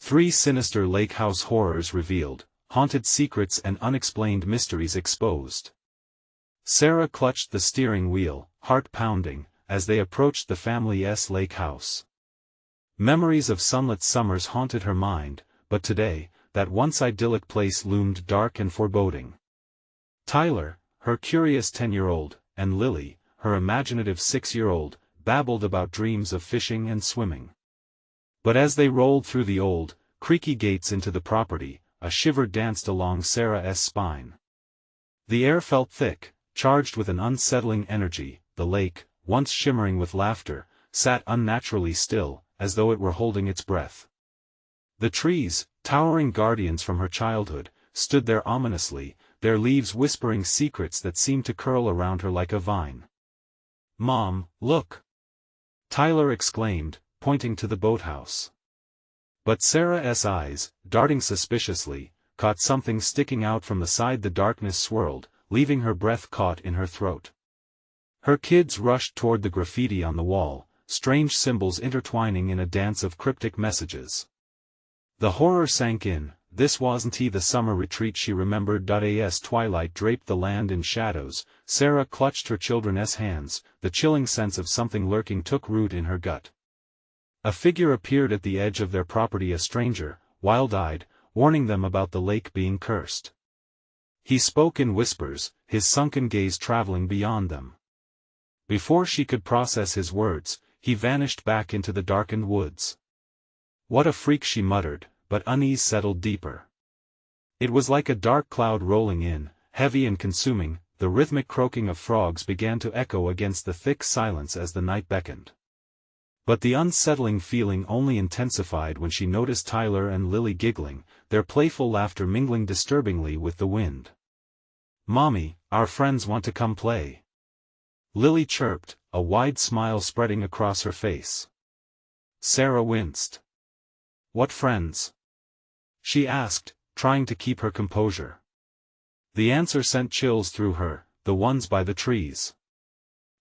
3 sinister lake house horrors revealed, haunted secrets and unexplained mysteries exposed. Sarah clutched the steering wheel, heart pounding, as they approached the family's lake house. Memories of sunlit summers haunted her mind, but today, that once idyllic place loomed dark and foreboding. Tyler, her curious 10-year-old, and Lily, her imaginative 6-year-old, babbled about dreams of fishing and swimming. But as they rolled through the old, creaky gates into the property, a shiver danced along Sarah's spine. The air felt thick, charged with an unsettling energy. The lake, once shimmering with laughter, sat unnaturally still, as though it were holding its breath. The trees, towering guardians from her childhood, stood there ominously, their leaves whispering secrets that seemed to curl around her like a vine. "Mom, look!" Tyler exclaimed, pointing to the boathouse. But Sarah's eyes, darting suspiciously, caught something sticking out from the side. The darkness swirled, leaving her breath caught in her throat. Her kids rushed toward the graffiti on the wall, strange symbols intertwining in a dance of cryptic messages. The horror sank in. This wasn't the summer retreat she remembered. As twilight draped the land in shadows, Sarah clutched her children's hands. The chilling sense of something lurking took root in her gut. A figure appeared at the edge of their property, a stranger, wild-eyed, warning them about the lake being cursed. He spoke in whispers, his sunken gaze traveling beyond them. Before she could process his words, he vanished back into the darkened woods. "What a freak," she muttered, but unease settled deeper. It was like a dark cloud rolling in, heavy and consuming. The rhythmic croaking of frogs began to echo against the thick silence as the night beckoned. But the unsettling feeling only intensified when she noticed Tyler and Lily giggling, their playful laughter mingling disturbingly with the wind. "Mommy, our friends want to come play," Lily chirped, a wide smile spreading across her face. Sarah winced. "What friends?" she asked, trying to keep her composure. The answer sent chills through her, "The ones by the trees."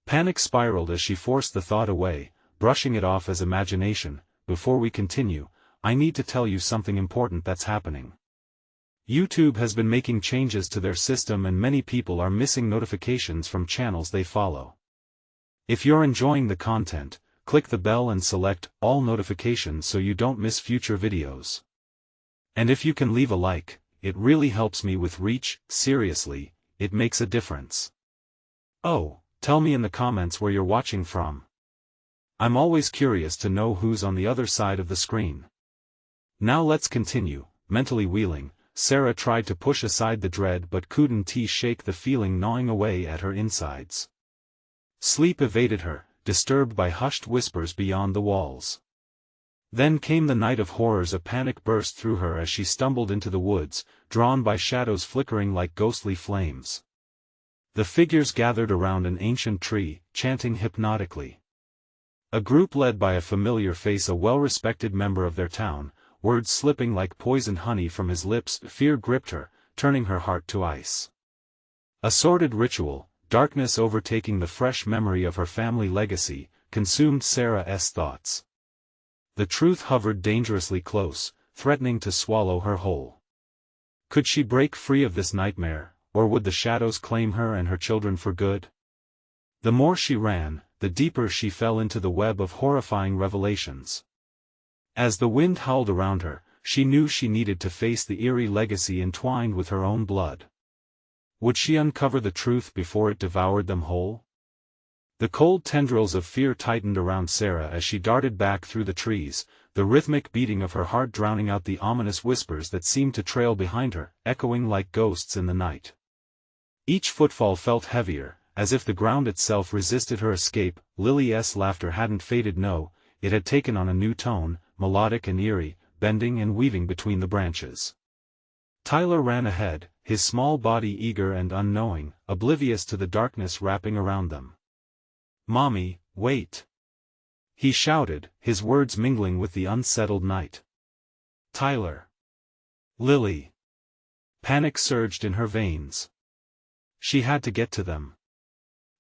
Panic spiraled as she forced the thought away, brushing it off as imagination. "Before we continue, I need to tell you something important that's happening. YouTube has been making changes to their system and many people are missing notifications from channels they follow. If you're enjoying the content, click the bell and select all notifications so you don't miss future videos. And if you can leave a like, it really helps me with reach. Seriously, it makes a difference. Oh, tell me in the comments where you're watching from. I'm always curious to know who's on the other side of the screen. Now let's continue. Mentally wheeling, Sarah tried to push aside the dread but couldn't shake the feeling gnawing away at her insides. Sleep evaded her, disturbed by hushed whispers beyond the walls. Then came the night of horrors. A panic burst through her as she stumbled into the woods, drawn by shadows flickering like ghostly flames. The figures gathered around an ancient tree, chanting hypnotically. A group led by a familiar face, a well-respected member of their town, words slipping like poisoned honey from his lips. Fear gripped her, turning her heart to ice. A sordid ritual, darkness overtaking the fresh memory of her family legacy, consumed Sarah's thoughts. The truth hovered dangerously close, threatening to swallow her whole. Could she break free of this nightmare, or would the shadows claim her and her children for good? The more she ran, the deeper she fell into the web of horrifying revelations. As the wind howled around her, she knew she needed to face the eerie legacy entwined with her own blood. Would she uncover the truth before it devoured them whole? The cold tendrils of fear tightened around Sarah as she darted back through the trees, the rhythmic beating of her heart drowning out the ominous whispers that seemed to trail behind her, echoing like ghosts in the night. Each footfall felt heavier, as if the ground itself resisted her escape. Lily's laughter hadn't faded, no, it had taken on a new tone, melodic and eerie, bending and weaving between the branches. Tyler ran ahead, his small body eager and unknowing, oblivious to the darkness wrapping around them. "Mommy, wait!" he shouted, his words mingling with the unsettled night. "Tyler! Lily!" Panic surged in her veins. She had to get to them.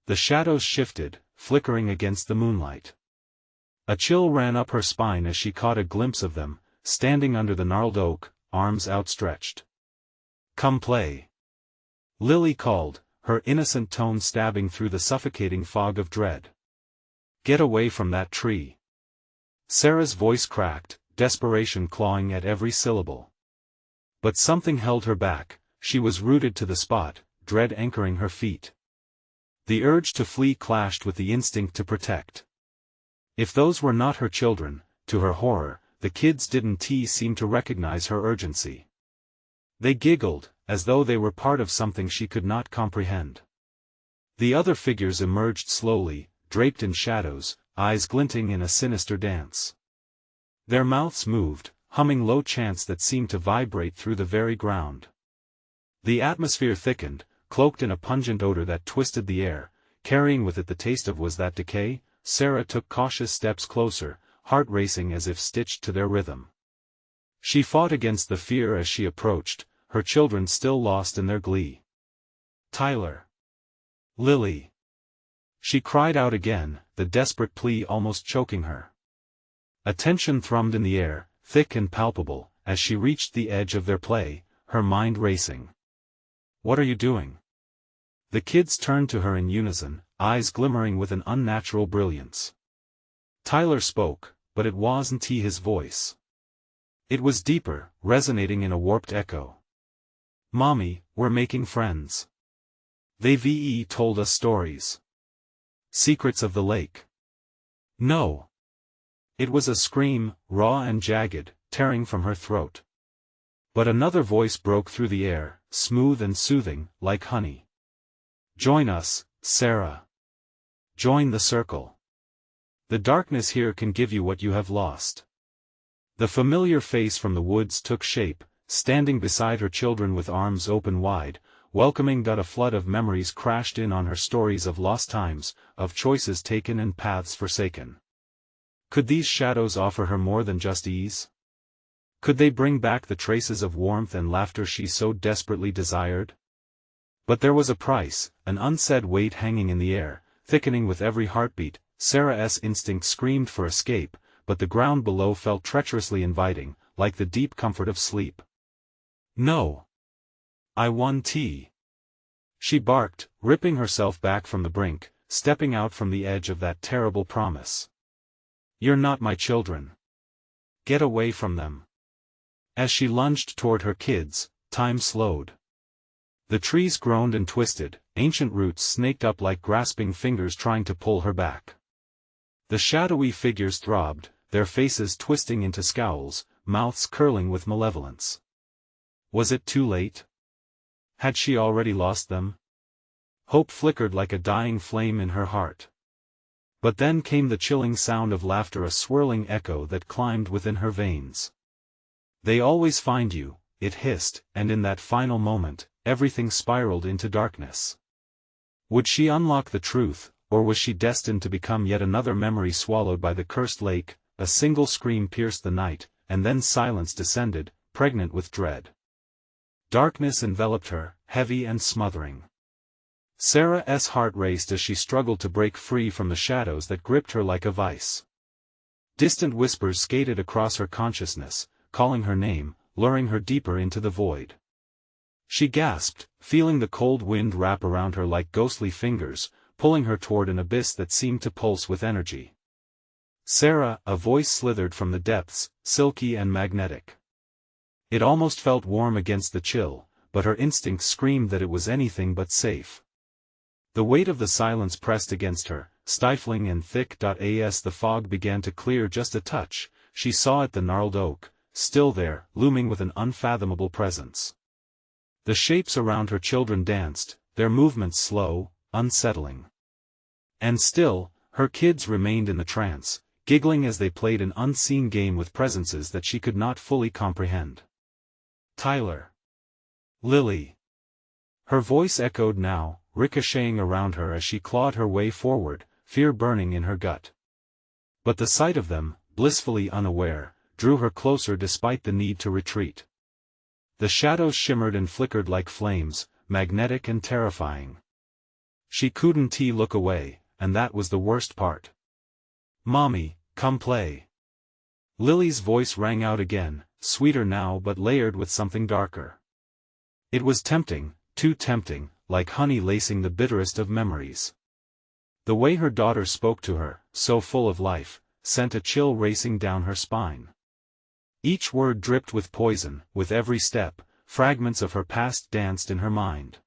The shadows shifted, flickering against the moonlight. A chill ran up her spine as she caught a glimpse of them, standing under the gnarled oak, arms outstretched. "Come play," Lily called, her innocent tone stabbing through the suffocating fog of dread. "Get away from that tree." Sarah's voice cracked, desperation clawing at every syllable. But something held her back, she was rooted to the spot, dread anchoring her feet. The urge to flee clashed with the instinct to protect. If those were not her children, to her horror, the kids didn't seem to recognize her urgency. They giggled, as though they were part of something she could not comprehend. The other figures emerged slowly, draped in shadows, eyes glinting in a sinister dance. Their mouths moved, humming low chants that seemed to vibrate through the very ground. The atmosphere thickened, cloaked in a pungent odor that twisted the air, carrying with it the taste of was that decay. Sarah took cautious steps closer, heart racing as if stitched to their rhythm. She fought against the fear as she approached, her children still lost in their glee. "Tyler! Lily!" She cried out again, the desperate plea almost choking her. A tension thrummed in the air, thick and palpable, as she reached the edge of their play, her mind racing. "What are you doing?" The kids turned to her in unison, eyes glimmering with an unnatural brilliance. Tyler spoke, but it wasn't his voice. It was deeper, resonating in a warped echo. "Mommy, we're making friends. They told us stories. Secrets of the lake." "No." It was a scream, raw and jagged, tearing from her throat. But another voice broke through the air, smooth and soothing, like honey. "Join us, Sarah. Join the circle. The darkness here can give you what you have lost." The familiar face from the woods took shape, standing beside her children with arms open wide, welcoming. A flood of memories crashed in on her, stories of lost times, of choices taken and paths forsaken. Could these shadows offer her more than just ease? Could they bring back the traces of warmth and laughter she so desperately desired? But there was a price, an unsaid weight hanging in the air, thickening with every heartbeat. Sarah's instinct screamed for escape, but the ground below felt treacherously inviting, like the deep comfort of sleep. "No. I want tea," she barked, ripping herself back from the brink, stepping out from the edge of that terrible promise. "You're not my children. Get away from them." As she lunged toward her kids, time slowed. The trees groaned and twisted, ancient roots snaked up like grasping fingers trying to pull her back. The shadowy figures throbbed, their faces twisting into scowls, mouths curling with malevolence. Was it too late? Had she already lost them? Hope flickered like a dying flame in her heart. But then came the chilling sound of laughter, a swirling echo that climbed within her veins. "They always find you," it hissed, and in that final moment, everything spiraled into darkness. Would she unlock the truth, or was she destined to become yet another memory swallowed by the cursed lake? A single scream pierced the night, and then silence descended, pregnant with dread. Darkness enveloped her, heavy and smothering. Sarah's heart raced as she struggled to break free from the shadows that gripped her like a vice. Distant whispers skated across her consciousness, calling her name, luring her deeper into the void. She gasped, feeling the cold wind wrap around her like ghostly fingers, pulling her toward an abyss that seemed to pulse with energy. "Sarah," a voice slithered from the depths, silky and magnetic. It almost felt warm against the chill, but her instinct screamed that it was anything but safe. The weight of the silence pressed against her, stifling and thick. As the fog began to clear just a touch, she saw it, the gnarled oak, still there, looming with an unfathomable presence. The shapes around her children danced, their movements slow, unsettling. And still, her kids remained in the trance, giggling as they played an unseen game with presences that she could not fully comprehend. "Tyler! Lily!" Her voice echoed now, ricocheting around her as she clawed her way forward, fear burning in her gut. But the sight of them, blissfully unaware, drew her closer despite the need to retreat. The shadows shimmered and flickered like flames, magnetic and terrifying. She couldn't look away, and that was the worst part. "Mommy, come play." Lily's voice rang out again, sweeter now but layered with something darker. It was tempting, too tempting, like honey lacing the bitterest of memories. The way her daughter spoke to her, so full of life, sent a chill racing down her spine. Each word dripped with poison, with every step, fragments of her past danced in her mind.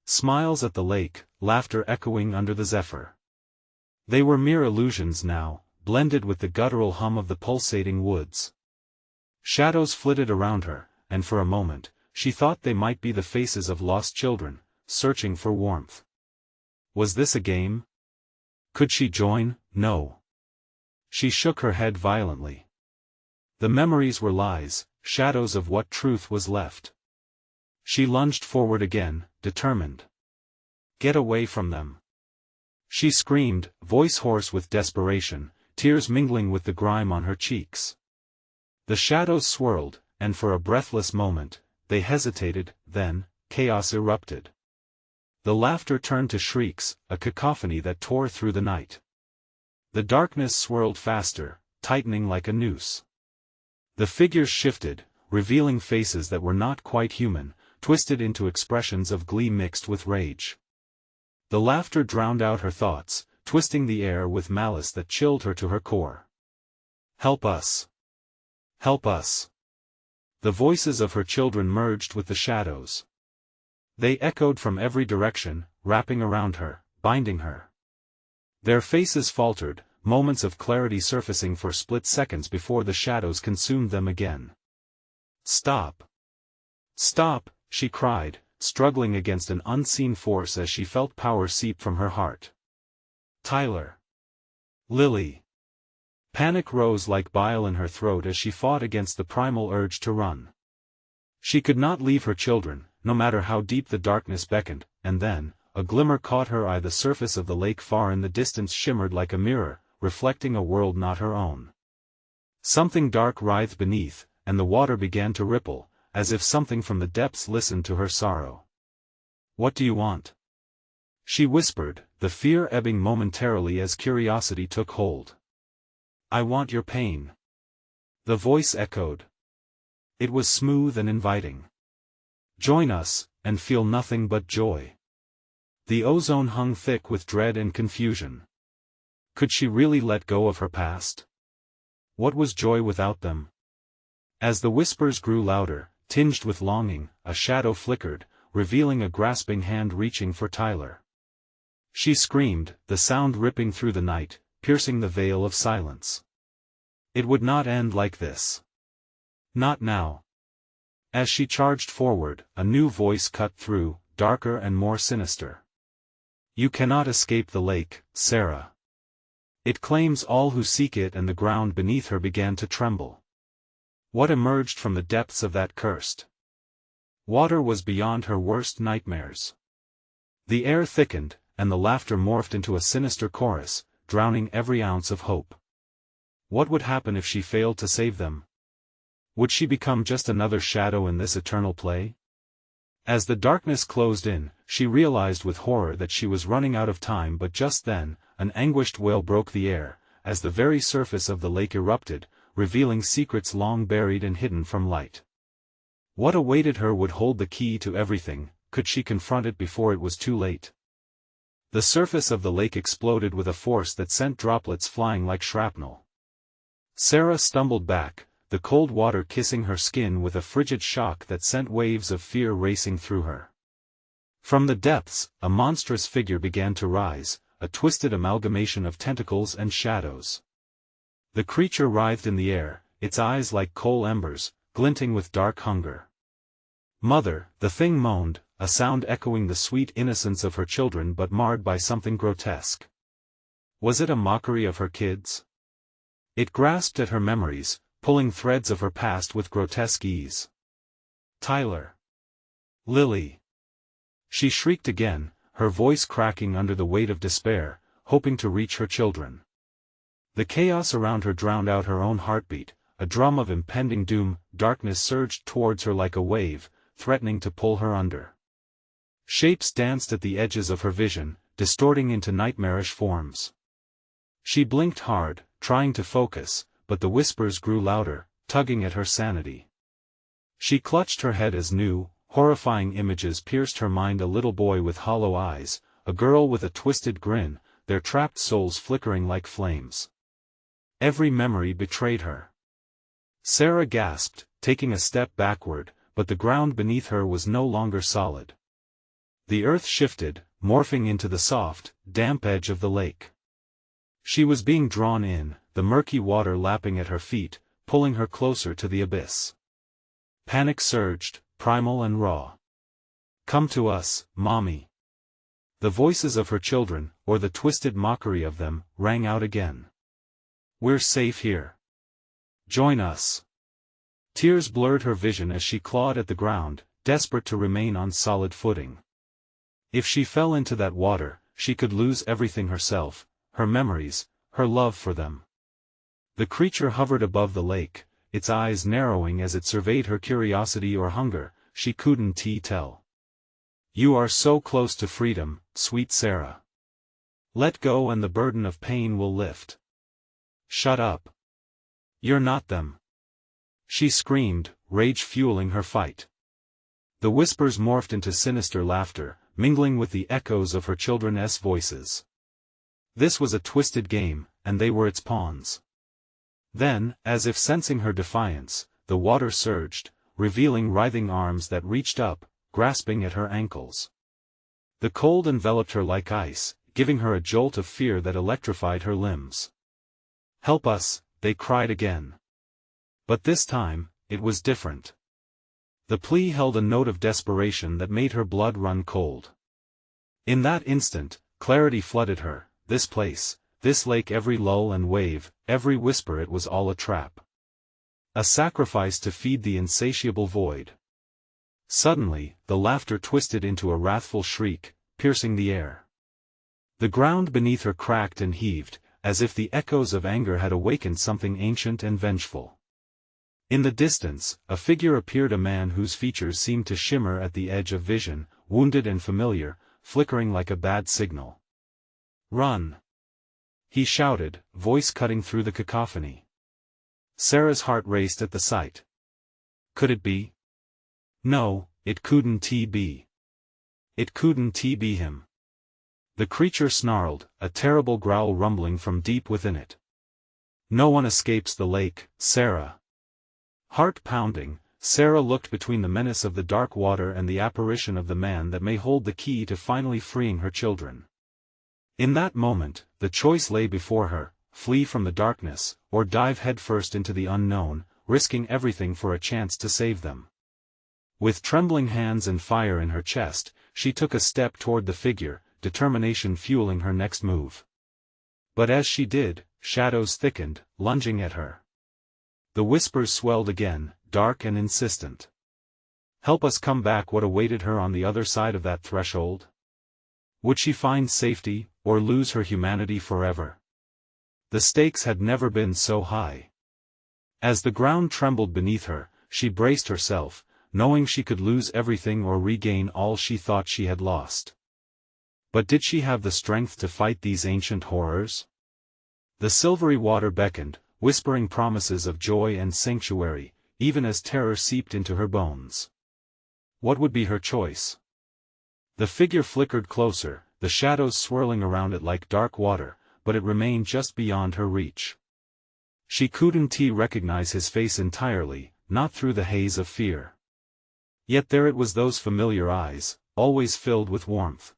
Smiles at the lake, laughter echoing under the zephyr. They were mere illusions now, blended with the guttural hum of the pulsating woods. Shadows flitted around her, and for a moment, she thought they might be the faces of lost children, searching for warmth. Was this a game? Could she join? No. She shook her head violently. The memories were lies, shadows of what truth was left. She lunged forward again, determined. Get away from them. She screamed, voice hoarse with desperation, tears mingling with the grime on her cheeks. The shadows swirled, and for a breathless moment, they hesitated, then, chaos erupted. The laughter turned to shrieks, a cacophony that tore through the night. The darkness swirled faster, tightening like a noose. The figures shifted, revealing faces that were not quite human, twisted into expressions of glee mixed with rage. The laughter drowned out her thoughts, twisting the air with malice that chilled her to her core. Help us! Help us! The voices of her children merged with the shadows. They echoed from every direction, wrapping around her, binding her. Their faces faltered, moments of clarity surfacing for split seconds before the shadows consumed them again. Stop! Stop! She cried, struggling against an unseen force as she felt power seep from her heart. Tyler! Lily! Panic rose like bile in her throat as she fought against the primal urge to run. She could not leave her children, no matter how deep the darkness beckoned, and then, a glimmer caught her eye. The surface of the lake far in the distance shimmered like a mirror, reflecting a world not her own. Something dark writhed beneath, and the water began to ripple, as if something from the depths listened to her sorrow. What do you want? She whispered, the fear ebbing momentarily as curiosity took hold. I want your pain. The voice echoed. It was smooth and inviting. Join us, and feel nothing but joy. The ozone hung thick with dread and confusion. Could she really let go of her past? What was joy without them? As the whispers grew louder, tinged with longing, a shadow flickered, revealing a grasping hand reaching for Tyler. She screamed, the sound ripping through the night, piercing the veil of silence. It would not end like this. Not now. As she charged forward, a new voice cut through, darker and more sinister. You cannot escape the lake, Sarah. It claims all who seek it, and the ground beneath her began to tremble. What emerged from the depths of that cursed water was beyond her worst nightmares. The air thickened, and the laughter morphed into a sinister chorus, drowning every ounce of hope. What would happen if she failed to save them? Would she become just another shadow in this eternal play? As the darkness closed in, she realized with horror that she was running out of time, but just then, an anguished wail broke the air, as the very surface of the lake erupted, revealing secrets long buried and hidden from light. What awaited her would hold the key to everything. Could she confront it before it was too late? The surface of the lake exploded with a force that sent droplets flying like shrapnel. Sarah stumbled back, the cold water kissing her skin with a frigid shock that sent waves of fear racing through her. From the depths, a monstrous figure began to rise, a twisted amalgamation of tentacles and shadows. The creature writhed in the air, its eyes like coal embers, glinting with dark hunger. Mother, the thing moaned, a sound echoing the sweet innocence of her children but marred by something grotesque. Was it a mockery of her kids? It grasped at her memories, pulling threads of her past with grotesque ease. Tyler. Lily. She shrieked again, her voice cracking under the weight of despair, hoping to reach her children. The chaos around her drowned out her own heartbeat, a drum of impending doom. Darkness surged towards her like a wave, threatening to pull her under. Shapes danced at the edges of her vision, distorting into nightmarish forms. She blinked hard, trying to focus, but the whispers grew louder, tugging at her sanity. She clutched her head as new, horrifying images pierced her mind: a little boy with hollow eyes, a girl with a twisted grin, their trapped souls flickering like flames. Every memory betrayed her. Sarah gasped, taking a step backward, but the ground beneath her was no longer solid. The earth shifted, morphing into the soft, damp edge of the lake. She was being drawn in, the murky water lapping at her feet, pulling her closer to the abyss. Panic surged, primal and raw. "Come to us, Mommy." The voices of her children, or the twisted mockery of them, rang out again. "We're safe here. Join us." Tears blurred her vision as she clawed at the ground, desperate to remain on solid footing. If she fell into that water, she could lose everything: herself, her memories, her love for them. The creature hovered above the lake, its eyes narrowing as it surveyed her. Curiosity or hunger, she couldn't tell. "You are so close to freedom, sweet Sarah. Let go and the burden of pain will lift." "Shut up. You're not them," she screamed, rage fueling her fight. The whispers morphed into sinister laughter, mingling with the echoes of her children's voices. This was a twisted game, and they were its pawns. Then, as if sensing her defiance, the water surged, revealing writhing arms that reached up, grasping at her ankles. The cold enveloped her like ice, giving her a jolt of fear that electrified her limbs. "Help us," they cried again. But this time, it was different. The plea held a note of desperation that made her blood run cold. In that instant, clarity flooded her: this place, this lake, every lull and wave, every whisper, it was all a trap. A sacrifice to feed the insatiable void. Suddenly, the laughter twisted into a wrathful shriek, piercing the air. The ground beneath her cracked and heaved, as if the echoes of anger had awakened something ancient and vengeful. In the distance, a figure appeared, a man whose features seemed to shimmer at the edge of vision, wounded and familiar, flickering like a bad signal. "Run!" he shouted, voice cutting through the cacophony. Sarah's heart raced at the sight. Could it be? No, it couldn't be. It couldn't be him. The creature snarled, a terrible growl rumbling from deep within it. "No one escapes the lake, Sarah." Heart pounding, Sarah looked between the menace of the dark water and the apparition of the man that may hold the key to finally freeing her children. In that moment, the choice lay before her: flee from the darkness, or dive headfirst into the unknown, risking everything for a chance to save them. With trembling hands and fire in her chest, she took a step toward the figure, determination fueling her next move. But as she did, shadows thickened, lunging at her. The whispers swelled again, dark and insistent. Help us! Come back! What awaited her on the other side of that threshold? Would she find safety, or lose her humanity forever? The stakes had never been so high. As the ground trembled beneath her, she braced herself, knowing she could lose everything or regain all she thought she had lost. But did she have the strength to fight these ancient horrors? The silvery water beckoned, whispering promises of joy and sanctuary, even as terror seeped into her bones. What would be her choice? The figure flickered closer, the shadows swirling around it like dark water, but it remained just beyond her reach. She couldn't recognize his face entirely, not through the haze of fear. Yet there it was, those familiar eyes, always filled with warmth.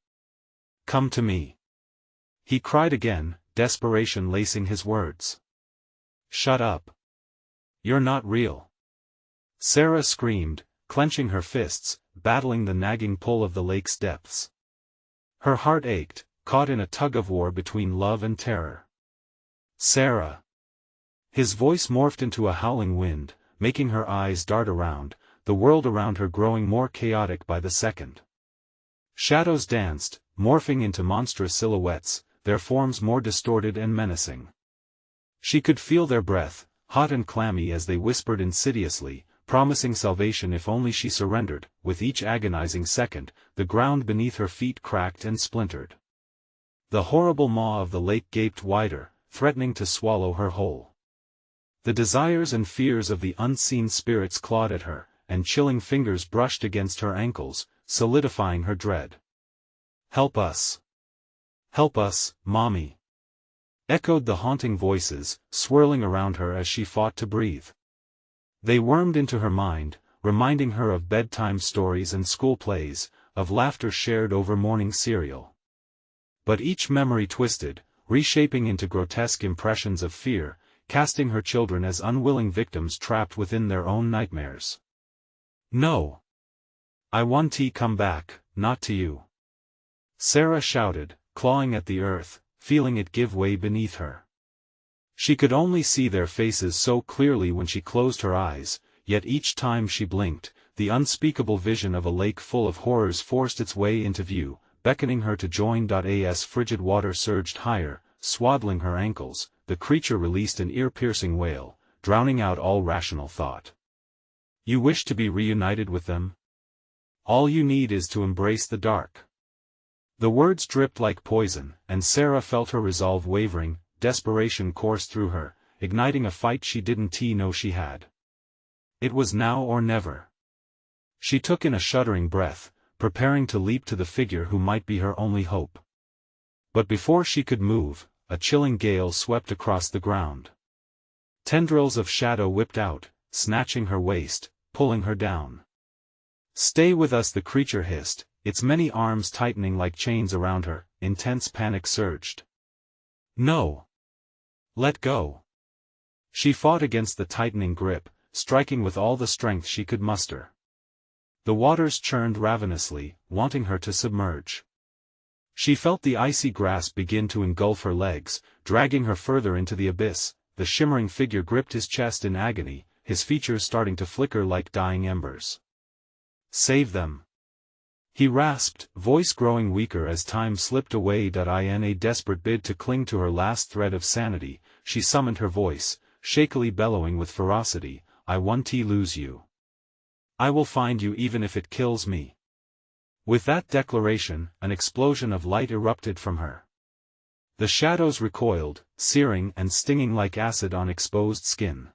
"Come to me," he cried again, desperation lacing his words. "Shut up. You're not real." Sarah screamed, clenching her fists, battling the nagging pull of the lake's depths. Her heart ached, caught in a tug-of-war between love and terror. "Sarah!" His voice morphed into a howling wind, making her eyes dart around, the world around her growing more chaotic by the second. Shadows danced, morphing into monstrous silhouettes, their forms more distorted and menacing. She could feel their breath, hot and clammy as they whispered insidiously, promising salvation if only she surrendered. With each agonizing second, the ground beneath her feet cracked and splintered. The horrible maw of the lake gaped wider, threatening to swallow her whole. The desires and fears of the unseen spirits clawed at her, and chilling fingers brushed against her ankles, solidifying her dread. "Help us! Help us, Mommy!" echoed the haunting voices, swirling around her as she fought to breathe. They wormed into her mind, reminding her of bedtime stories and school plays, of laughter shared over morning cereal. But each memory twisted, reshaping into grotesque impressions of fear, casting her children as unwilling victims trapped within their own nightmares. "No! I want to come back, not to you!" Sarah shouted, clawing at the earth, feeling it give way beneath her. She could only see their faces so clearly when she closed her eyes, yet each time she blinked, the unspeakable vision of a lake full of horrors forced its way into view, beckoning her to join. As frigid water surged higher, swaddling her ankles, the creature released an ear-piercing wail, drowning out all rational thought. "You wish to be reunited with them? All you need is to embrace the dark." The words dripped like poison, and Sarah felt her resolve wavering. Desperation coursed through her, igniting a fight she didn't know she had. It was now or never. She took in a shuddering breath, preparing to leap to the figure who might be her only hope. But before she could move, a chilling gale swept across the ground. Tendrils of shadow whipped out, snatching her waist, pulling her down. "Stay with us," the creature hissed, its many arms tightening like chains around her. Intense panic surged. "No! Let go!" She fought against the tightening grip, striking with all the strength she could muster. The waters churned ravenously, wanting her to submerge. She felt the icy grasp begin to engulf her legs, dragging her further into the abyss. The shimmering figure gripped his chest in agony, his features starting to flicker like dying embers. "Save them!" he rasped, voice growing weaker as time slipped away. In a desperate bid to cling to her last thread of sanity, she summoned her voice, shakily bellowing with ferocity, "I won't lose you. I will find you even if it kills me." With that declaration, an explosion of light erupted from her. The shadows recoiled, searing and stinging like acid on exposed skin.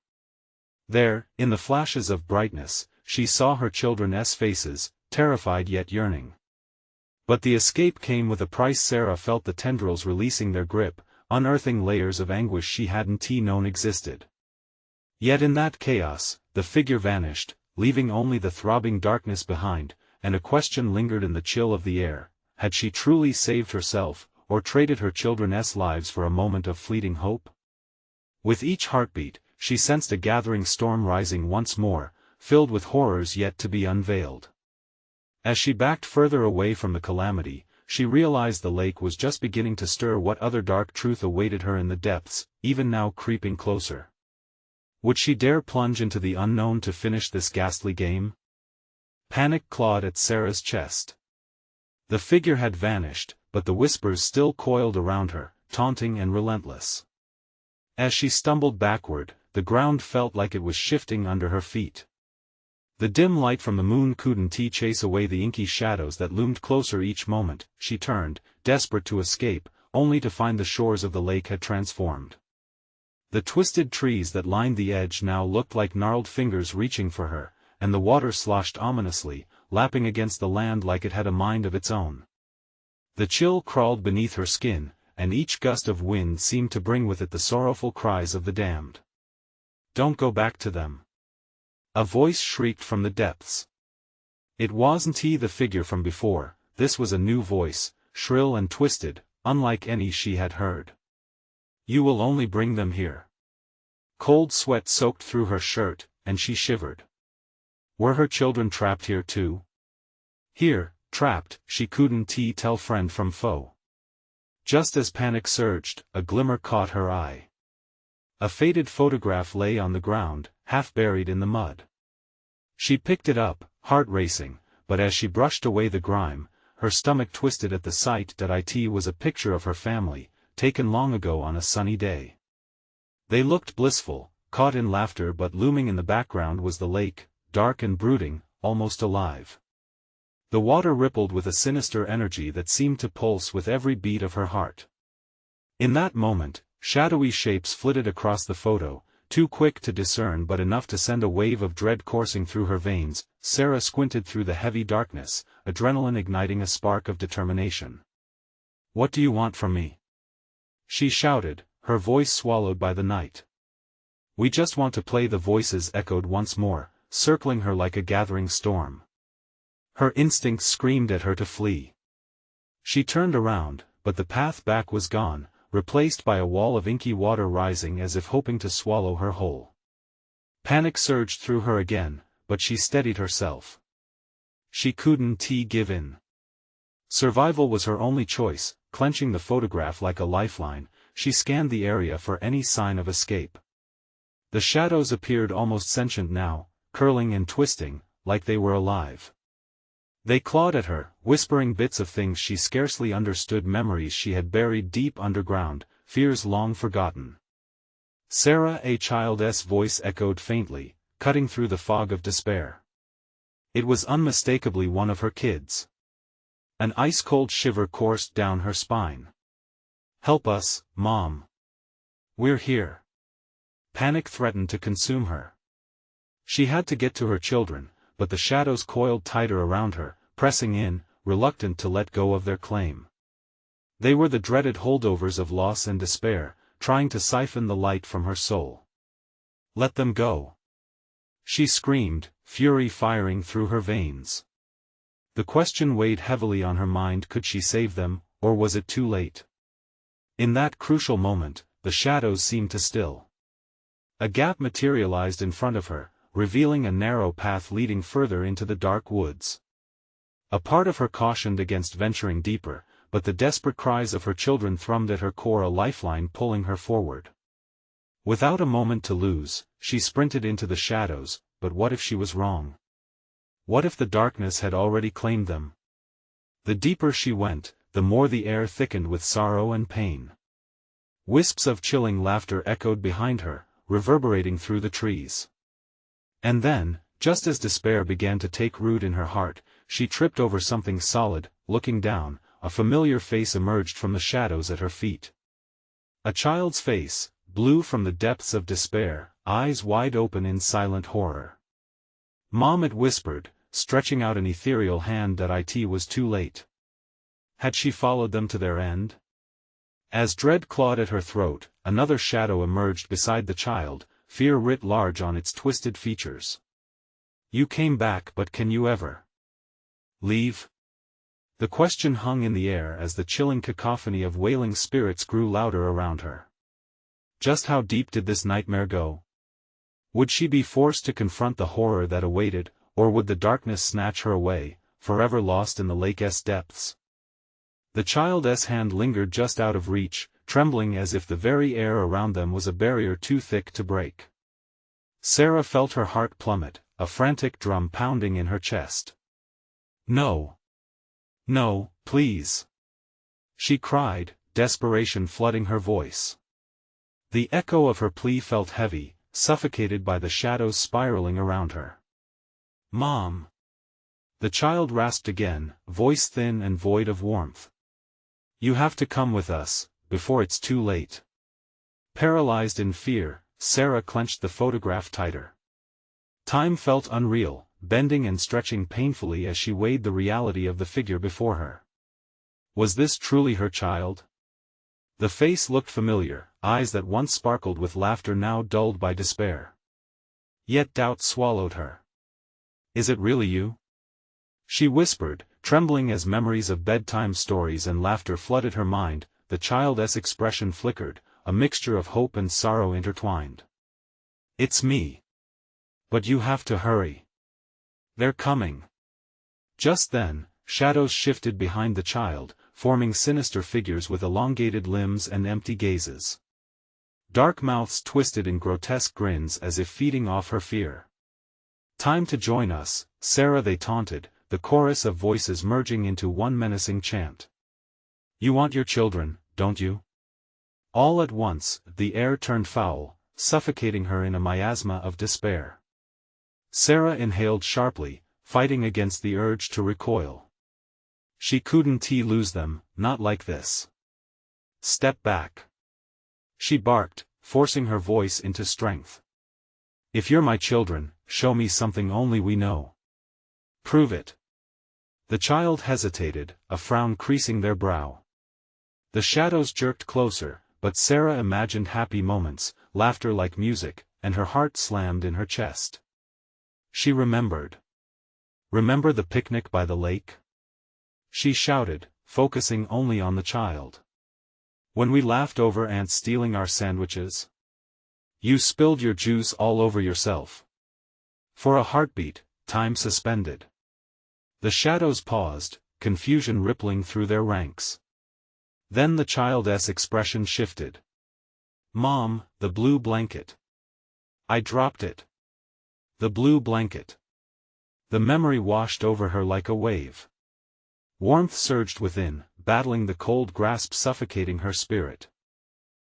There, in the flashes of brightness, she saw her children's faces, terrified yet yearning. But the escape came with a price. Sarah felt the tendrils releasing their grip, unearthing layers of anguish she hadn't known existed. Yet in that chaos, the figure vanished, leaving only the throbbing darkness behind, and a question lingered in the chill of the air: had she truly saved herself, or traded her children's lives for a moment of fleeting hope? With each heartbeat, she sensed a gathering storm rising once more, filled with horrors yet to be unveiled. As she backed further away from the calamity, she realized the lake was just beginning to stir. What other dark truth awaited her in the depths, even now creeping closer? Would she dare plunge into the unknown to finish this ghastly game? Panic clawed at Sarah's chest. The figure had vanished, but the whispers still coiled around her, taunting and relentless. As she stumbled backward, the ground felt like it was shifting under her feet. The dim light from the moon couldn't chase away the inky shadows that loomed closer each moment. She turned, desperate to escape, only to find the shores of the lake had transformed. The twisted trees that lined the edge now looked like gnarled fingers reaching for her, and the water sloshed ominously, lapping against the land like it had a mind of its own. The chill crawled beneath her skin, and each gust of wind seemed to bring with it the sorrowful cries of the damned. "Don't go back to them!" a voice shrieked from the depths. It wasn't the figure from before. This was a new voice, shrill and twisted, unlike any she had heard. "You will only bring them here." Cold sweat soaked through her shirt, and she shivered. Were her children trapped here too? Here, trapped, she couldn't tell friend from foe. Just as panic surged, a glimmer caught her eye. A faded photograph lay on the ground, half buried in the mud. She picked it up, heart racing, but as she brushed away the grime, her stomach twisted at the sight. It was a picture of her family, taken long ago on a sunny day. They looked blissful, caught in laughter, but looming in the background was the lake, dark and brooding, almost alive. The water rippled with a sinister energy that seemed to pulse with every beat of her heart. In that moment, shadowy shapes flitted across the photo, too quick to discern but enough to send a wave of dread coursing through her veins. Sarah squinted through the heavy darkness, adrenaline igniting a spark of determination. "What do you want from me?" she shouted, her voice swallowed by the night. "We just want to play," the voices echoed once more, circling her like a gathering storm. Her instincts screamed at her to flee. She turned around, but the path back was gone, replaced by a wall of inky water rising as if hoping to swallow her whole. Panic surged through her again, but she steadied herself. She couldn't give in. Survival was her only choice. Clenching the photograph like a lifeline, she scanned the area for any sign of escape. The shadows appeared almost sentient now, curling and twisting, like they were alive. They clawed at her, whispering bits of things she scarcely understood, memories she had buried deep underground, fears long forgotten. "Sarah," a child's voice echoed faintly, cutting through the fog of despair. It was unmistakably one of her kids. An ice-cold shiver coursed down her spine. "Help us, Mom. We're here." Panic threatened to consume her. She had to get to her children, but the shadows coiled tighter around her, pressing in, reluctant to let go of their claim. They were the dreaded holdovers of loss and despair, trying to siphon the light from her soul. "Let them go!" she screamed, fury firing through her veins. The question weighed heavily on her mind: could she save them, or was it too late? In that crucial moment, the shadows seemed to still. A gap materialized in front of her, revealing a narrow path leading further into the dark woods. A part of her cautioned against venturing deeper, but the desperate cries of her children thrummed at her core, a lifeline pulling her forward. Without a moment to lose, she sprinted into the shadows, but what if she was wrong? What if the darkness had already claimed them? The deeper she went, the more the air thickened with sorrow and pain. Wisps of chilling laughter echoed behind her, reverberating through the trees. And then, just as despair began to take root in her heart, she tripped over something solid. Looking down, a familiar face emerged from the shadows at her feet. A child's face, blue from the depths of despair, eyes wide open in silent horror. "Mom," it whispered, stretching out an ethereal hand. That it was too late. Had she followed them to their end? As dread clawed at her throat, another shadow emerged beside the child, fear writ large on its twisted features. "You came back, but can you ever leave?" The question hung in the air as the chilling cacophony of wailing spirits grew louder around her. Just how deep did this nightmare go? Would she be forced to confront the horror that awaited, or would the darkness snatch her away, forever lost in the lake's depths? The child's hand lingered just out of reach, trembling as if the very air around them was a barrier too thick to break. Sarah felt her heart plummet, a frantic drum pounding in her chest. "No. No, please!" she cried, desperation flooding her voice. The echo of her plea felt heavy, suffocated by the shadows spiraling around her. "Mom!" the child rasped again, voice thin and void of warmth. "You have to come with us, before it's too late." Paralyzed in fear, Sarah clenched the photograph tighter. Time felt unreal, bending and stretching painfully as she weighed the reality of the figure before her. Was this truly her child? The face looked familiar, eyes that once sparkled with laughter now dulled by despair. Yet doubt swallowed her. "Is it really you?" she whispered, trembling as memories of bedtime stories and laughter flooded her mind. The child's expression flickered, a mixture of hope and sorrow intertwined. "It's me. But you have to hurry. They're coming." Just then, shadows shifted behind the child, forming sinister figures with elongated limbs and empty gazes. Dark mouths twisted in grotesque grins as if feeding off her fear. "Time to join us, Sarah," they taunted, the chorus of voices merging into one menacing chant. "You want your children, don't you?" All at once, the air turned foul, suffocating her in a miasma of despair. Sarah inhaled sharply, fighting against the urge to recoil. She couldn't lose them, not like this. "Step back!" she barked, forcing her voice into strength. If you're my children, show me something only we know. Prove it. The child hesitated, a frown creasing their brow. The shadows jerked closer, but Sarah imagined happy moments, laughter like music, and her heart slammed in her chest. She remembered. Remember the picnic by the lake? She shouted, focusing only on the child. When we laughed over ants stealing our sandwiches? You spilled your juice all over yourself. For a heartbeat, time suspended. The shadows paused, confusion rippling through their ranks. Then the child's expression shifted. Mom, the blue blanket. I dropped it. The blue blanket. The memory washed over her like a wave. Warmth surged within, battling the cold grasp suffocating her spirit.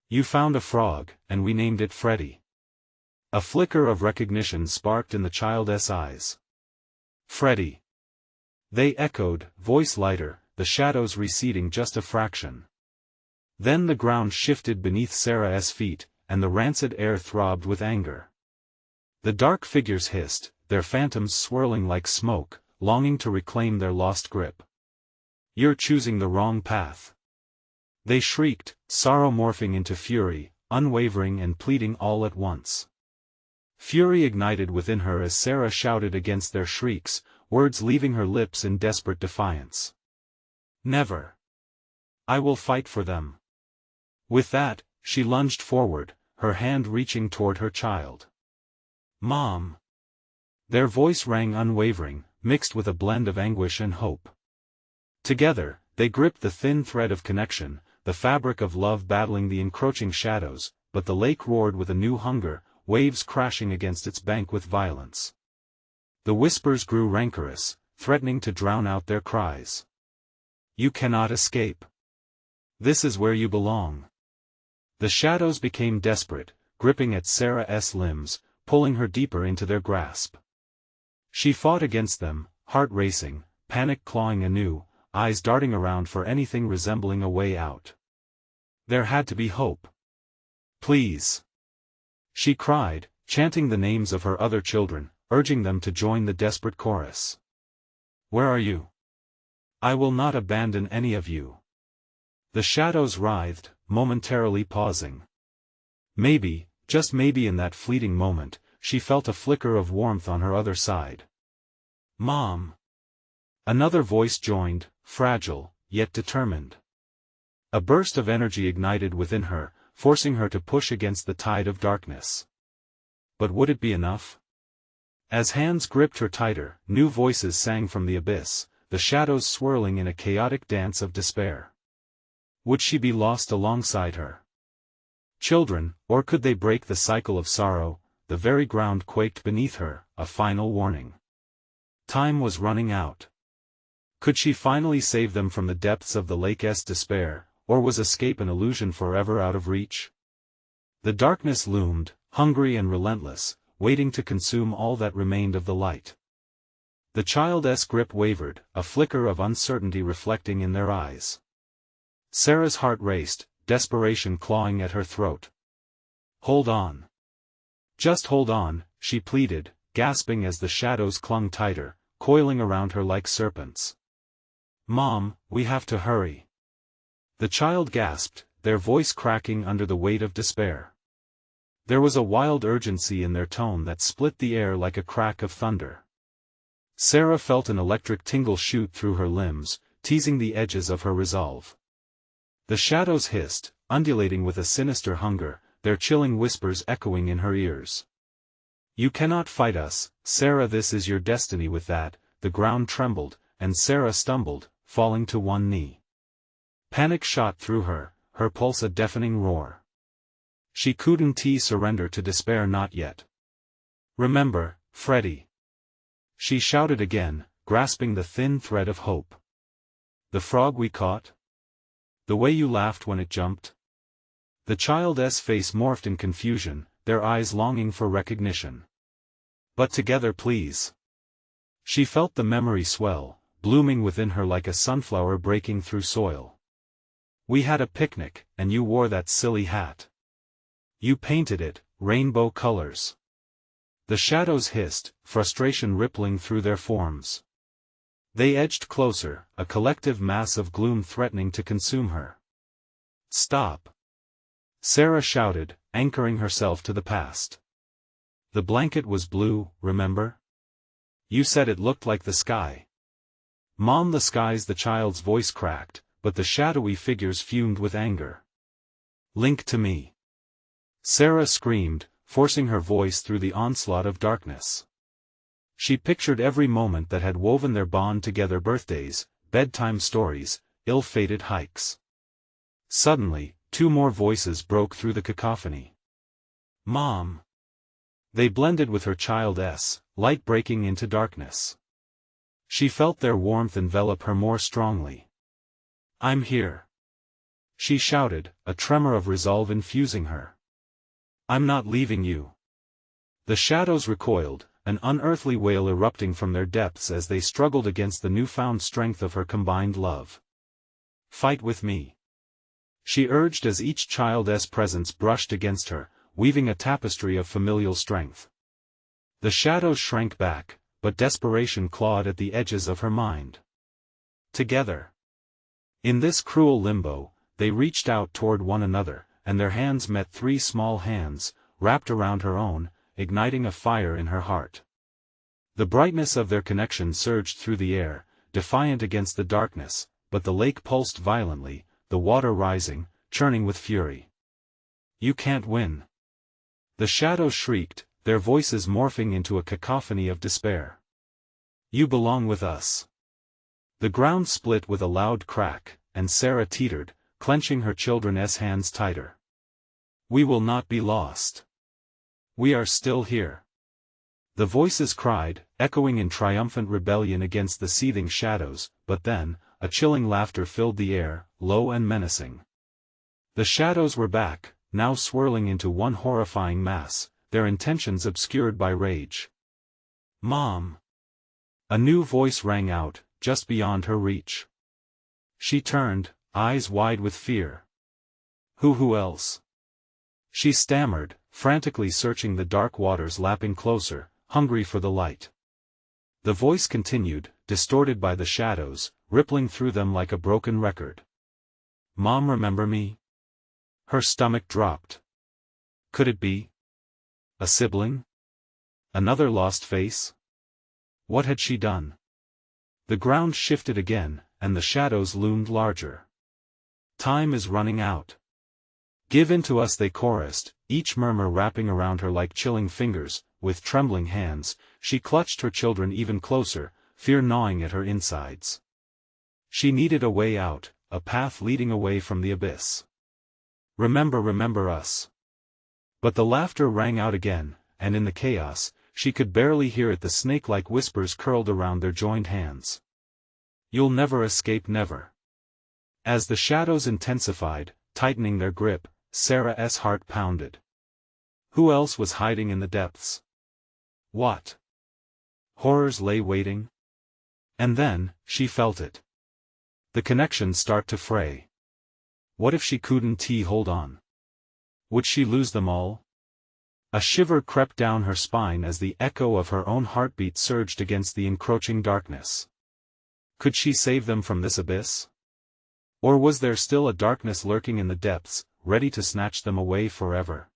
You found a frog, and we named it Freddy. A flicker of recognition sparked in the child's eyes. Freddy. They echoed, voice lighter, the shadows receding just a fraction. Then the ground shifted beneath Sarah's feet, and the rancid air throbbed with anger. The dark figures hissed, their phantoms swirling like smoke, longing to reclaim their lost grip. You're choosing the wrong path. They shrieked, sorrow morphing into fury, unwavering and pleading all at once. Fury ignited within her as Sarah shouted against their shrieks, words leaving her lips in desperate defiance. Never. I will fight for them. With that, she lunged forward, her hand reaching toward her child. Mom. Their voice rang unwavering, mixed with a blend of anguish and hope. Together, they gripped the thin thread of connection, the fabric of love battling the encroaching shadows, but the lake roared with a new hunger, waves crashing against its bank with violence. The whispers grew rancorous, threatening to drown out their cries. You cannot escape. This is where you belong. The shadows became desperate, gripping at Sarah's limbs, pulling her deeper into their grasp. She fought against them, heart racing, panic clawing anew, eyes darting around for anything resembling a way out. There had to be hope. Please. She cried, chanting the names of her other children, urging them to join the desperate chorus. Where are you? I will not abandon any of you. The shadows writhed, momentarily pausing. Maybe, just maybe in that fleeting moment, she felt a flicker of warmth on her other side. Mom. Another voice joined, fragile, yet determined. A burst of energy ignited within her, forcing her to push against the tide of darkness. But would it be enough? As hands gripped her tighter, new voices sang from the abyss, the shadows swirling in a chaotic dance of despair. Would she be lost alongside her children, or could they break the cycle of sorrow? The very ground quaked beneath her, a final warning. Time was running out. Could she finally save them from the depths of the lake's despair, or was escape an illusion forever out of reach? The darkness loomed, hungry and relentless, waiting to consume all that remained of the light. The child's grip wavered, a flicker of uncertainty reflecting in their eyes. Sarah's heart raced, desperation clawing at her throat. Hold on. Just hold on, she pleaded, gasping as the shadows clung tighter, coiling around her like serpents. Mom, we have to hurry. The child gasped, their voice cracking under the weight of despair. There was a wild urgency in their tone that split the air like a crack of thunder. Sarah felt an electric tingle shoot through her limbs, teasing the edges of her resolve. The shadows hissed, undulating with a sinister hunger, their chilling whispers echoing in her ears. You cannot fight us, Sarah, this is your destiny. With that, the ground trembled, and Sarah stumbled, falling to one knee. Panic shot through her, her pulse a deafening roar. She couldn't surrender to despair, not yet. Remember, Freddy. She shouted again, grasping the thin thread of hope. The frog we caught? The way you laughed when it jumped? The child's face morphed in confusion, their eyes longing for recognition. But together, please. She felt the memory swell, blooming within her like a sunflower breaking through soil. We had a picnic, and you wore that silly hat. You painted it, rainbow colors. The shadows hissed, frustration rippling through their forms. They edged closer, a collective mass of gloom threatening to consume her. Stop! Sarah shouted, anchoring herself to the past. The blanket was blue, remember? You said it looked like the sky. Mom, the sky's the child's voice cracked, but the shadowy figures fumed with anger. Link to me. Sarah screamed, forcing her voice through the onslaught of darkness. She pictured every moment that had woven their bond together: birthdays, bedtime stories, ill-fated hikes. Suddenly, two more voices broke through the cacophony. Mom! They blended with her child's, light breaking into darkness. She felt their warmth envelop her more strongly. I'm here. She shouted, a tremor of resolve infusing her. I'm not leaving you. The shadows recoiled, an unearthly wail erupting from their depths as they struggled against the newfound strength of her combined love. Fight with me. She urged as each child's presence brushed against her, weaving a tapestry of familial strength. The shadows shrank back, but desperation clawed at the edges of her mind. Together. In this cruel limbo, they reached out toward one another, and their hands met three small hands, wrapped around her own, igniting a fire in her heart. The brightness of their connection surged through the air, defiant against the darkness, but the lake pulsed violently, the water rising, churning with fury. You can't win. The shadows shrieked, their voices morphing into a cacophony of despair. You belong with us. The ground split with a loud crack, and Sarah teetered, clenching her children's hands tighter. We will not be lost. We are still here. The voices cried, echoing in triumphant rebellion against the seething shadows, but then, a chilling laughter filled the air, low and menacing. The shadows were back, now swirling into one horrifying mass, their intentions obscured by rage. Mom! A new voice rang out, just beyond her reach. She turned, eyes wide with fear. Who else? She stammered, frantically searching the dark waters, lapping closer, hungry for the light. The voice continued, distorted by the shadows, rippling through them like a broken record. Mom, remember me? Her stomach dropped. Could it be? A sibling? Another lost face? What had she done? The ground shifted again, and the shadows loomed larger. Time is running out. Give in to us, they chorused, each murmur wrapping around her like chilling fingers. With trembling hands, she clutched her children even closer, fear gnawing at her insides. She needed a way out, a path leading away from the abyss. Remember us. But the laughter rang out again, and in the chaos, she could barely hear it. The snake-like whispers curled around their joined hands. You'll never escape, never. As the shadows intensified, tightening their grip, Sarah's heart pounded. Who else was hiding in the depths? What horrors lay waiting? And then, she felt it. The connection start to fray. What if she couldn't hold on? Would she lose them all? A shiver crept down her spine as the echo of her own heartbeat surged against the encroaching darkness. Could she save them from this abyss? Or was there still a darkness lurking in the depths, ready to snatch them away forever?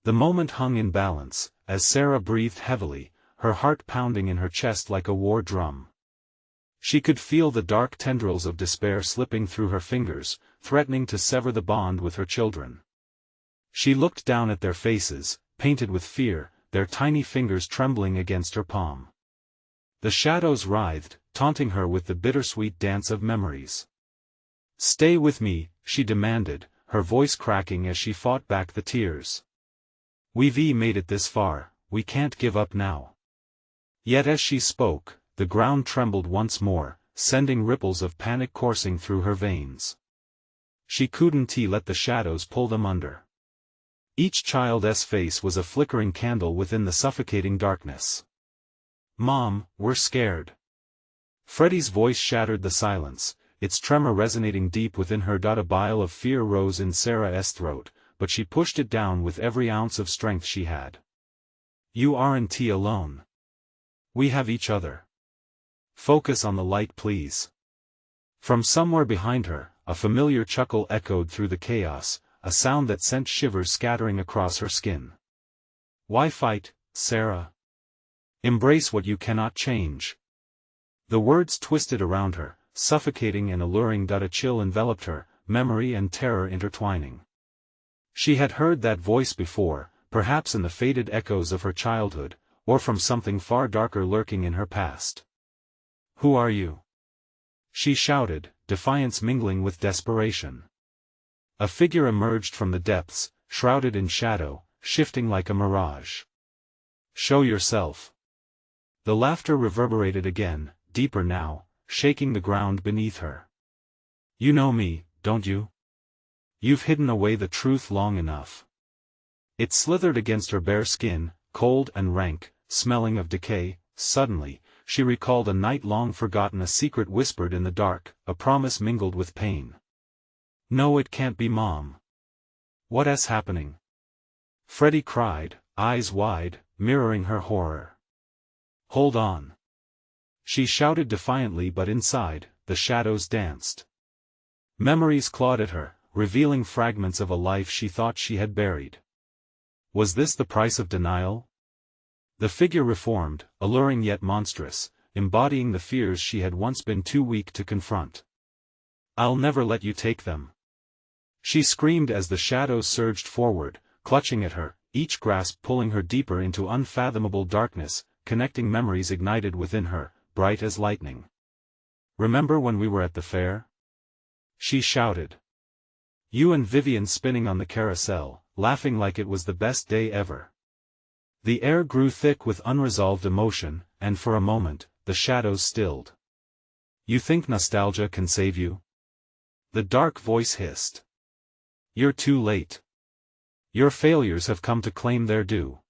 The moment hung in balance, as Sarah breathed heavily, her heart pounding in her chest like a war drum. She could feel the dark tendrils of despair slipping through her fingers, threatening to sever the bond with her children. She looked down at their faces, painted with fear, their tiny fingers trembling against her palm. The shadows writhed, taunting her with the bittersweet dance of memories. Stay with me, she demanded, her voice cracking as she fought back the tears. We've made it this far, we can't give up now. Yet as she spoke, the ground trembled once more, sending ripples of panic coursing through her veins. She couldn't let the shadows pull them under. Each child's face was a flickering candle within the suffocating darkness. Mom, we're scared. Freddie's voice shattered the silence, its tremor resonating deep within her. A bile of fear rose in Sarah's throat, but she pushed it down with every ounce of strength she had. You aren't alone. We have each other. Focus on the light, please. From somewhere behind her, a familiar chuckle echoed through the chaos, a sound that sent shivers scattering across her skin. Why fight, Sarah? Embrace what you cannot change. The words twisted around her, suffocating and alluring. A chill enveloped her, memory and terror intertwining. She had heard that voice before, perhaps in the faded echoes of her childhood, or from something far darker lurking in her past. Who are you? She shouted, defiance mingling with desperation. A figure emerged from the depths, shrouded in shadow, shifting like a mirage. Show yourself. The laughter reverberated again, deeper now, shaking the ground beneath her. You know me, don't you? You've hidden away the truth long enough. It slithered against her bare skin, cold and rank, smelling of decay. Suddenly, she recalled a night long forgotten, a secret whispered in the dark, a promise mingled with pain. No, it can't be, Mom. What is happening? Freddie cried, eyes wide, mirroring her horror. Hold on. She shouted defiantly, but inside, the shadows danced. Memories clawed at her, revealing fragments of a life she thought she had buried. Was this the price of denial? The figure reformed, alluring yet monstrous, embodying the fears she had once been too weak to confront. I'll never let you take them. She screamed as the shadows surged forward, clutching at her, each grasp pulling her deeper into unfathomable darkness, connecting memories ignited within her, bright as lightning. Remember when we were at the fair? She shouted. You and Vivian spinning on the carousel, laughing like it was the best day ever. The air grew thick with unresolved emotion, and for a moment, the shadows stilled. You think nostalgia can save you? The dark voice hissed. You're too late. Your failures have come to claim their due.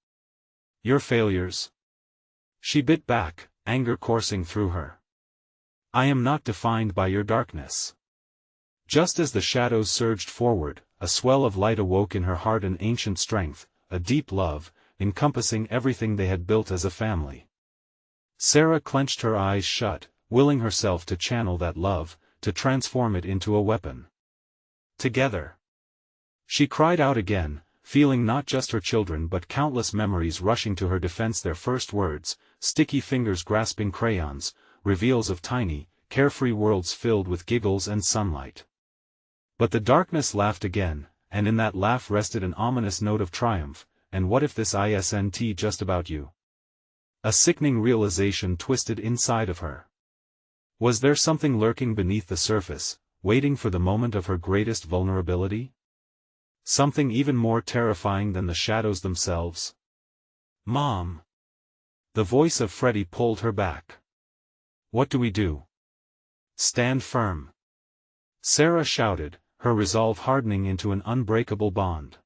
Your failures? She bit back, anger coursing through her. I am not defined by your darkness. Just as the shadows surged forward, a swell of light awoke in her heart, an ancient strength, a deep love, encompassing everything they had built as a family. Sarah clenched her eyes shut, willing herself to channel that love, to transform it into a weapon. Together. She cried out again, feeling not just her children but countless memories rushing to her defense, their first words, sticky fingers grasping crayons, reveals of tiny, carefree worlds filled with giggles and sunlight. But the darkness laughed again, and in that laugh rested an ominous note of triumph. And what if this isn't just about you? A sickening realization twisted inside of her. Was there something lurking beneath the surface, waiting for the moment of her greatest vulnerability? Something even more terrifying than the shadows themselves? Mom! The voice of Freddie pulled her back. What do we do? Stand firm. Sarah shouted, her resolve hardening into an unbreakable bond.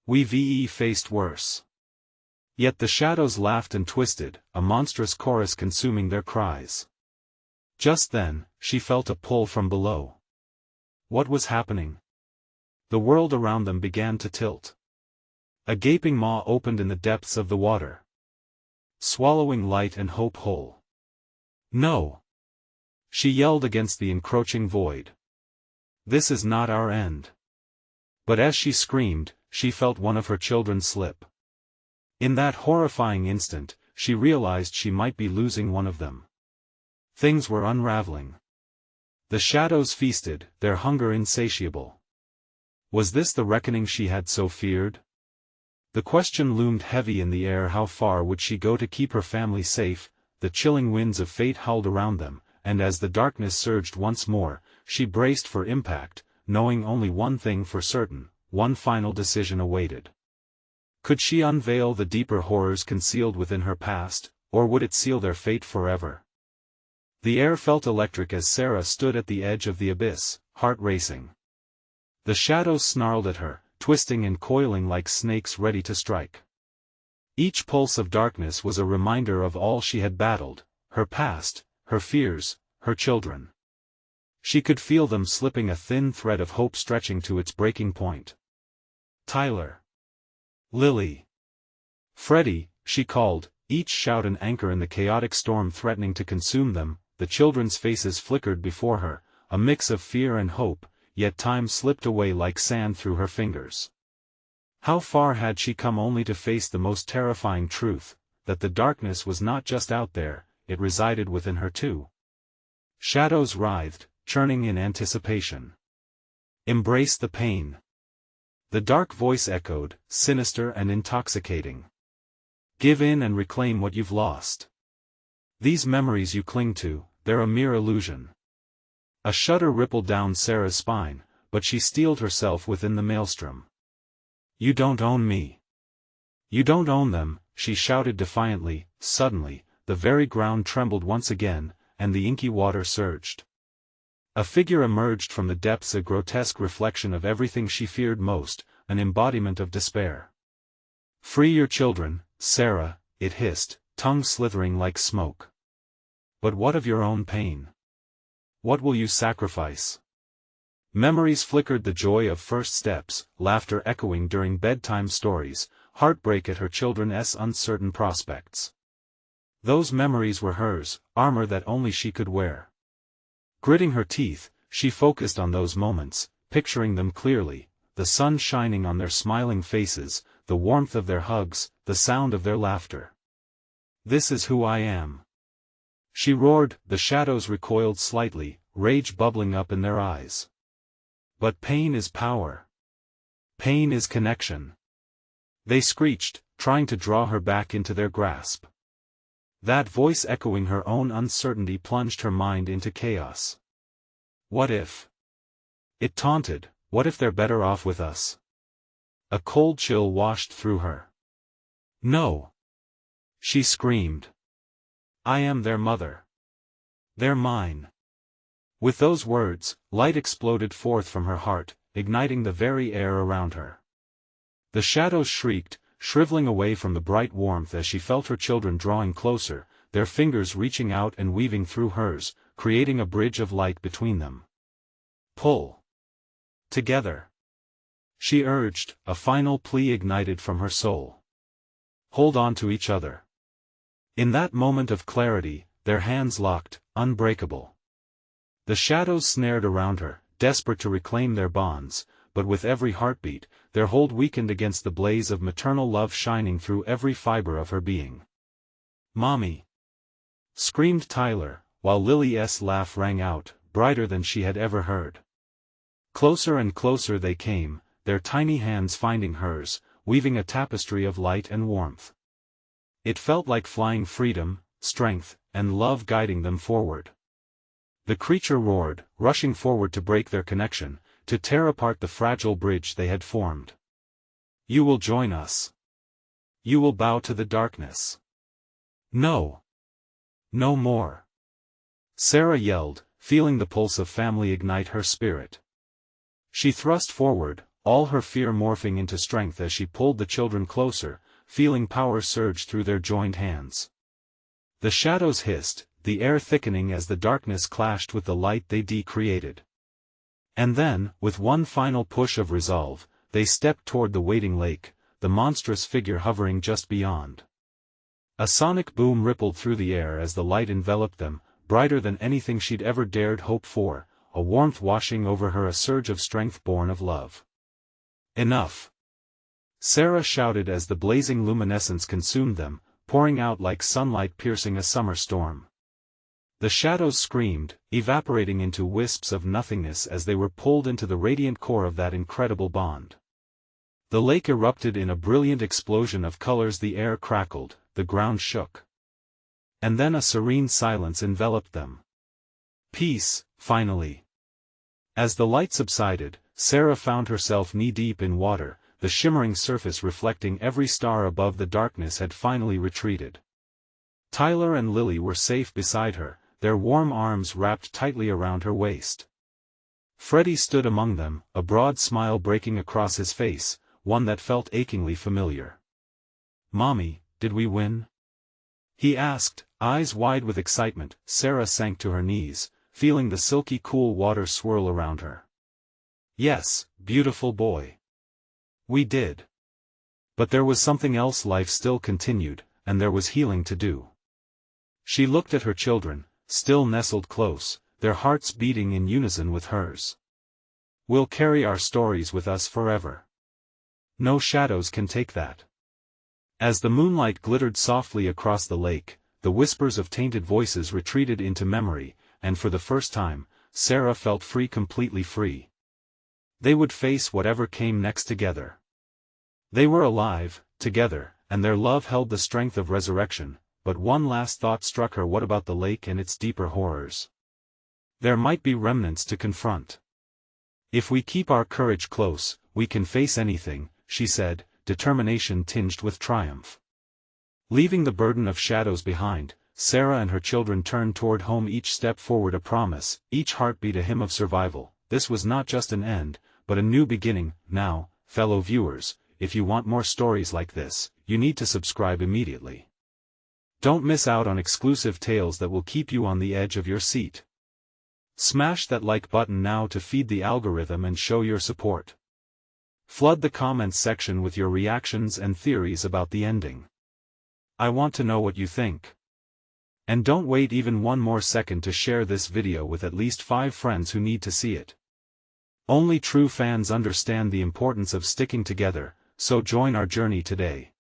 We faced worse. Yet the shadows laughed and twisted, a monstrous chorus consuming their cries. Just then, she felt a pull from below. What was happening? The world around them began to tilt. A gaping maw opened in the depths of the water, swallowing light and hope whole. No! She yelled against the encroaching void. This is not our end. But as she screamed, she felt one of her children slip. In that horrifying instant, she realized she might be losing one of them. Things were unraveling. The shadows feasted, their hunger insatiable. Was this the reckoning she had so feared? The question loomed heavy in the air. How far would she go to keep her family safe? The chilling winds of fate howled around them, and as the darkness surged once more, she braced for impact, knowing only one thing for certain. One final decision awaited. Could she unveil the deeper horrors concealed within her past, or would it seal their fate forever? The air felt electric as Sarah stood at the edge of the abyss, heart racing. The shadows snarled at her, twisting and coiling like snakes ready to strike. Each pulse of darkness was a reminder of all she had battled, her past, her fears, her children. She could feel them slipping, a thin thread of hope stretching to its breaking point. Tyler. Lily. Freddie, she called, each shout an anchor in the chaotic storm threatening to consume them. The children's faces flickered before her, a mix of fear and hope, yet time slipped away like sand through her fingers. How far had she come only to face the most terrifying truth, that the darkness was not just out there, it resided within her too. Shadows writhed, churning in anticipation. Embrace the pain. The dark voice echoed, sinister and intoxicating. Give in and reclaim what you've lost. These memories you cling to, they're a mere illusion. A shudder rippled down Sarah's spine, but she steeled herself within the maelstrom. You don't own me. You don't own them, she shouted defiantly. Suddenly, the very ground trembled once again, and the inky water surged. A figure emerged from the depths, a grotesque reflection of everything she feared most, an embodiment of despair. Free your children, Sarah, it hissed, tongue slithering like smoke. But what of your own pain? What will you sacrifice? Memories flickered, the joy of first steps, laughter echoing during bedtime stories, heartbreak at her children's uncertain prospects. Those memories were hers, armor that only she could wear. Gritting her teeth, she focused on those moments, picturing them clearly, the sun shining on their smiling faces, the warmth of their hugs, the sound of their laughter. This is who I am. She roared. The shadows recoiled slightly, rage bubbling up in their eyes. But pain is power. Pain is connection. They screeched, trying to draw her back into their grasp. That voice echoing her own uncertainty plunged her mind into chaos. What if? It taunted, what if they're better off with us? A cold chill washed through her. No! She screamed. I am their mother. They're mine. With those words, light exploded forth from her heart, igniting the very air around her. The shadows shrieked, shriveling away from the bright warmth as she felt her children drawing closer, their fingers reaching out and weaving through hers, creating a bridge of light between them. Pull. Together. She urged, a final plea ignited from her soul. Hold on to each other. In that moment of clarity, their hands locked, unbreakable. The shadows snared around her, desperate to reclaim their bonds, but with every heartbeat, their hold weakened against the blaze of maternal love shining through every fiber of her being. Mommy! Screamed Tyler, while Lily's laugh rang out, brighter than she had ever heard. Closer and closer they came, their tiny hands finding hers, weaving a tapestry of light and warmth. It felt like flying, freedom, strength, and love guiding them forward. The creature roared, rushing forward to break their connection, to tear apart the fragile bridge they had formed. You will join us. You will bow to the darkness. No. No more. Sarah yelled, feeling the pulse of family ignite her spirit. She thrust forward, all her fear morphing into strength as she pulled the children closer, feeling power surge through their joined hands. The shadows hissed, the air thickening as the darkness clashed with the light they created. And then, with one final push of resolve, they stepped toward the waiting lake, the monstrous figure hovering just beyond. A sonic boom rippled through the air as the light enveloped them, brighter than anything she'd ever dared hope for, a warmth washing over her, a surge of strength born of love. Enough! Sarah shouted as the blazing luminescence consumed them, pouring out like sunlight piercing a summer storm. The shadows screamed, evaporating into wisps of nothingness as they were pulled into the radiant core of that incredible bond. The lake erupted in a brilliant explosion of colors, the air crackled, the ground shook. And then a serene silence enveloped them. Peace, finally. As the light subsided, Sarah found herself knee-deep in water, the shimmering surface reflecting every star above. The darkness had finally retreated. Tyler and Lily were safe beside her, their warm arms wrapped tightly around her waist. Freddie stood among them, a broad smile breaking across his face, one that felt achingly familiar. Mommy, did we win? He asked, eyes wide with excitement. Sarah sank to her knees, feeling the silky cool water swirl around her. Yes, beautiful boy. We did. But there was something else. Life still continued, and there was healing to do. She looked at her children, still nestled close, their hearts beating in unison with hers. We'll carry our stories with us forever. No shadows can take that. As the moonlight glittered softly across the lake, the whispers of tainted voices retreated into memory, and for the first time, Sarah felt free, completely free. They would face whatever came next together. They were alive, together, and their love held the strength of resurrection, but one last thought struck her: what about the lake and its deeper horrors? There might be remnants to confront. If we keep our courage close, we can face anything, she said, determination tinged with triumph. Leaving the burden of shadows behind, Sarah and her children turned toward home, each step forward a promise, each heartbeat a hymn of survival. This was not just an end, but a new beginning. Now, fellow viewers, if you want more stories like this, you need to subscribe immediately. Don't miss out on exclusive tales that will keep you on the edge of your seat. Smash that like button now to feed the algorithm and show your support. Flood the comments section with your reactions and theories about the ending. I want to know what you think. And don't wait even one more second to share this video with at least 5 friends who need to see it. Only true fans understand the importance of sticking together, so join our journey today.